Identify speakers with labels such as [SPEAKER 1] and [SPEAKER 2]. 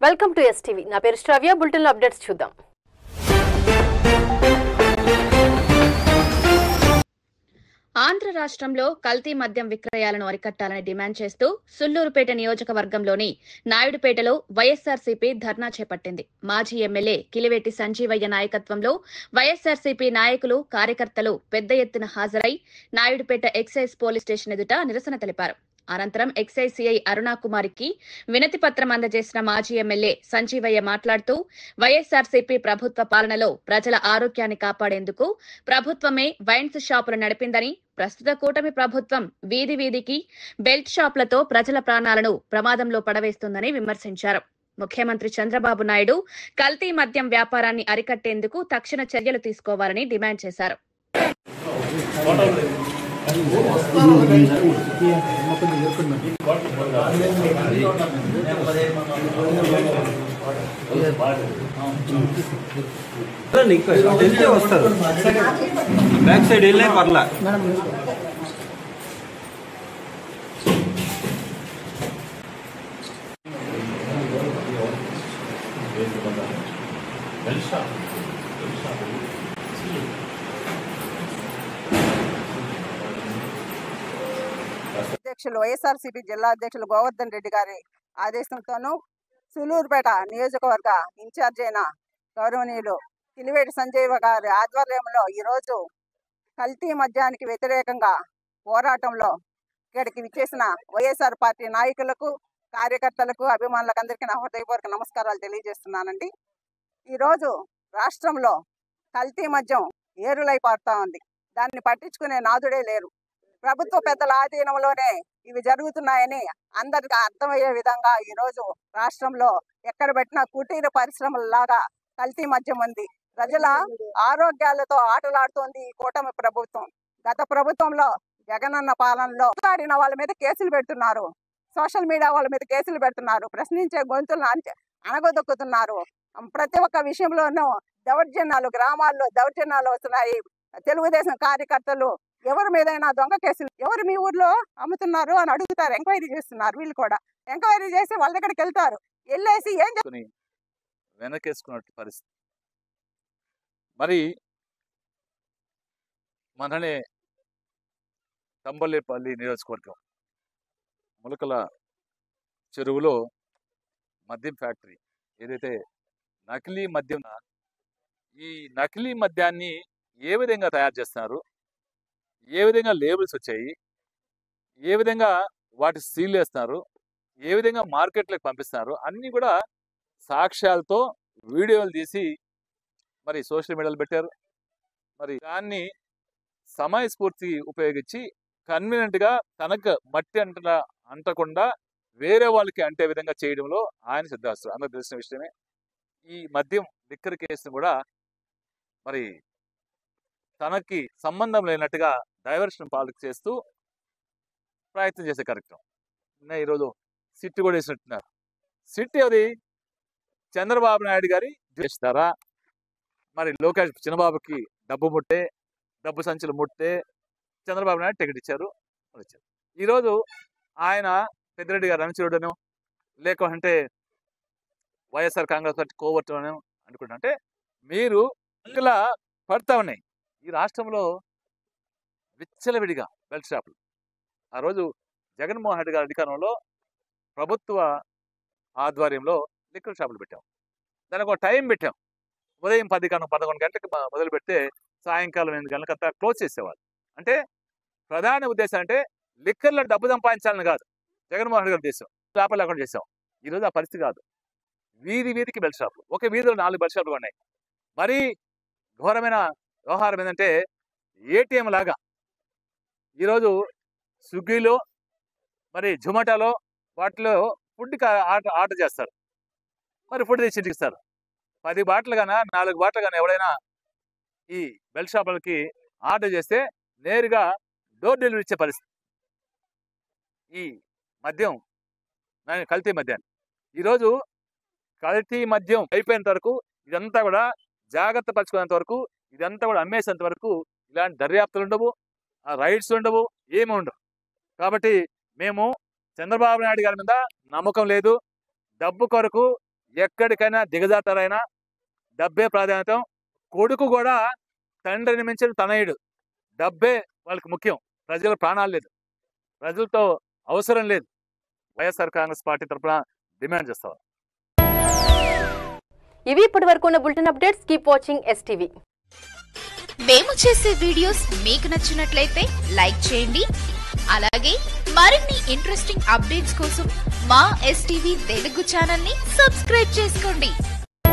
[SPEAKER 1] Welcome to STV. నా పేరు శ్రావ్య. Bulletin లో అప్డేట్స్ చూద్దాం.
[SPEAKER 2] ఆంధ్ర రాష్ట్రంలో కల్తీ మద్యం విక్రయాలను అరికట్టాలని డిమాండ్ చేస్తూ సుళ్లూరుపేట నియోజకవర్గంలోని నాయుడుపేటలో వైఎస్ఆర్సీపీ ధర్నా చేపట్టింది. మాజీ ఎమ్మెల్యే కిలివేటి సంజీవయ్య నాయకత్వంలో వైఎస్ఆర్సీపీ నాయకులు, కార్యకర్తలు పెద్ద ఎత్తున హాజరై నాయుడుపేట ఎక్సైజ్ పోలీస్ స్టేషన్ ఎదుట నిరసన తెలిపారు. అనంతరం ఎక్సైజ్ సిఐ అరుణాకుమారికి వినతి పత్రం అందజేసిన మాజీ ఎమ్మెల్యే సంజీవయ్య మాట్లాడుతూ వైఎస్ఆర్సీపీ ప్రభుత్వ పాలనలో ప్రజల ఆరోగ్యాన్ని కాపాడేందుకు ప్రభుత్వమే వైన్స్ షాపులు నడిపిందని, ప్రస్తుత కూటమి ప్రభుత్వం వీధి వీధికి బెల్ట్ షాపులతో ప్రజల ప్రాణాలను ప్రమాదంలో పడవేస్తుందని విమర్శించారు. ముఖ్యమంత్రి చంద్రబాబు నాయుడు కల్తీ మద్యం వ్యాపారాన్ని అరికట్టేందుకు తక్షణ చర్యలు తీసుకోవాలని డిమాండ్ చేశారు.
[SPEAKER 3] బ్యాక్ సైడ్ వెళ్ళే పర్లా
[SPEAKER 4] అధ్యక్షులు వైఎస్ఆర్సీపీ జిల్లా అధ్యక్షులు గోవర్ధన్ రెడ్డి గారి ఆదేశంతోనూ సులూరుపేట నియోజకవర్గ ఇన్ఛార్జ్ అయిన గౌరవనీయులు కిలివేటి సంజయ్ గారి ఆధ్వర్యంలో ఈరోజు కల్తీ మద్యానికి వ్యతిరేకంగా పోరాటంలో ఇక్కడికి విచ్చేసిన వైఎస్ఆర్ పార్టీ నాయకులకు, కార్యకర్తలకు, అభిమానులకు అందరికీ నా హృదయపూర్వక నమస్కారాలు తెలియజేస్తున్నానండి. ఈరోజు రాష్ట్రంలో కల్తీ మద్యం ఏరులై పారుతా ఉంది. దాన్ని పట్టించుకునే నాదుడే లేరు. ప్రభుత్వ పెద్దల ఆధీనంలోనే ఇవి జరుగుతున్నాయని అందరికి అర్థమయ్యే విధంగా ఈరోజు రాష్ట్రంలో ఎక్కడ పెట్టినా కుటీర పరిశ్రమలలాగా కల్తీ మద్యం ఉంది. ప్రజల ఆరోగ్యాలతో ఆటలాడుతోంది ఈ కూటమి ప్రభుత్వం. గత ప్రభుత్వంలో జగనన్న పాలనలో ఆడిన వాళ్ళ మీద కేసులు పెడుతున్నారు, సోషల్ మీడియా వాళ్ళ మీద కేసులు పెడుతున్నారు, ప్రశ్నించే గొంతులను అణగదొక్కుతున్నారు. ప్రతి ఒక్క విషయంలోనూ దౌర్జన్యాలు, గ్రామాల్లో దౌర్జన్యాలు వస్తున్నాయి. తెలుగుదేశం కార్యకర్తలు ఎవరి మీదైనా దొంగ కేసులు, ఎవరు మీ ఊర్లో అమ్ముతున్నారు అని అడుగుతారు, ఎంక్వైరీ చేస్తున్నారు. వీళ్ళు కూడా ఎంక్వైరీ చేసి వాళ్ళ దగ్గరికి వెళ్తారు. వెళ్ళేసి ఏం
[SPEAKER 5] వెనకేసుకున్న పరిస్థితి. మరి మననే తంబల్లేపల్లి నియోజకవర్గం ములకల చెరువులో మద్యం ఫ్యాక్టరీ ఏదైతే నకిలీ మద్యం, ఈ నకిలీ మద్యాన్ని ఏ విధంగా తయారు చేస్తున్నారు, ఏ విధంగా లేబుల్స్ వచ్చాయి, ఏ విధంగా వాటి సీల్ వేస్తున్నారు, ఏ విధంగా మార్కెట్లోకి పంపిస్తున్నారు, అన్నీ కూడా సాక్ష్యాలతో వీడియోలు తీసి మరి సోషల్ మీడియాలో పెట్టారు. మరి దాన్ని సమయస్ఫూర్తి ఉపయోగించి కన్వీనియంట్గా తనకు మట్టి అంటకుండా వేరే వాళ్ళకి అంటే విధంగా చేయడంలో ఆయన సిద్ధాస్తారు. అందరికి తెలిసిన విషయమే. ఈ మద్యం లిక్కర్ కేసును కూడా మరి తనకి సంబంధం లేనట్టుగా డైవర్షన్ పాలిటిక్స్ చేస్తూ ప్రయత్నం చేసే కార్యక్రమం ఈరోజు సిట్ కూడా వేసినట్టున్నారు. సిట్ అది చంద్రబాబు నాయుడు గారి చేస్తారా? మరి లోకేష్ చిన్నబాబుకి డబ్బు సంచులు ముట్టే చంద్రబాబు నాయుడు టికెట్ ఇచ్చారు. ఈరోజు ఆయన పెద్దిరెడ్డి గారు అనుచరుడను లేకుంటే వైఎస్ఆర్ కాంగ్రెస్ పార్టీ కోవర్టు అని అనుకుంటా. అంటే మీరు ఇలా పడతా ఉన్నాయి. ఈ రాష్ట్రంలో విచ్చలవిడిగా బెల్ట్ షాపులు. ఆ రోజు జగన్మోహన్ రెడ్డి గారి అధికారంలో ప్రభుత్వ ఆధ్వర్యంలో లిక్కర్ షాపులు పెట్టాం. దానికి ఒక టైం పెట్టాం. ఉదయం 11 గంటలకు మొదలు పెడితే సాయంకాలం 8 గంటలకంతా క్లోజ్ చేసేవాళ్ళు. అంటే ప్రధాన ఉద్దేశం అంటే లిక్కర్లో డబ్బు సంపాదించాలని కాదు జగన్మోహన్ రెడ్డి గారి ఉద్దేశం. షాపులు లేకుండా చేసాం. ఈరోజు ఆ పరిస్థితి కాదు. వీధికి బెల్ట్ షాపులు, ఒక వీధిలో 4 బెల్ట్ షాపులు ఉన్నాయి. మరీ ఘోరమైన వ్యవహారం ఏంటంటే ఏటీఎం లాగా ఈరోజు స్విగ్గీలో మరి జొమాటోలో వాటిలో ఫుడ్కి ఆర్డర్ చేస్తారు. మరి ఫుడ్ తెచ్చి ఇంటికి ఇస్తారు. 10 బాటలు కానీ 4 బాటలు కానీ ఎవరైనా ఈ బెల్ట్ షాపులకి ఆర్డర్ చేస్తే నేరుగా డోర్ డెలివరీ ఇచ్చే పరిస్థితి. ఈ మద్యం కల్తీ మద్యాన్ని ఈరోజు కల్తీ మద్యం అయిపోయేంత వరకు ఇదంతా కూడా జాగ్రత్త పరుచుకునేంత వరకు, ఇదంతా కూడా అమ్మేసేంత వరకు ఇలాంటి దర్యాప్తులు ఉండవు, రైడ్స్ ఉండవు, ఏమి ఉండవు. కాబట్టి మేము చంద్రబాబు నాయుడు గారి మీద నమ్మకం లేదు. డబ్బు కొరకు ఎక్కడికైనా దిగజాటారైనా డబ్బే ప్రాధాన్యత. కొడుకు కూడా తండ్రిని మించిన తనయుడు. డబ్బే వాళ్ళకి ముఖ్యం. ప్రజల ప్రాణాలు లేదు, ప్రజలతో అవసరం లేదు. వైఎస్ఆర్ కాంగ్రెస్ పార్టీ తరఫున డిమాండ్ చేస్తాం.
[SPEAKER 1] ఇవి ఇప్పటి వరకు ఉన్న bulletin updates. Keep watching STV.
[SPEAKER 6] మేము చేసే వీడియోస్ మీకు నచ్చినట్లయితే లైక్ చేయండి. అలాగే మరిన్ని ఇంట్రెస్టింగ్ అప్డేట్స్ కోసం మా STV తెలుగు ఛానల్ ని సబ్స్క్రైబ్ చేసుకోండి.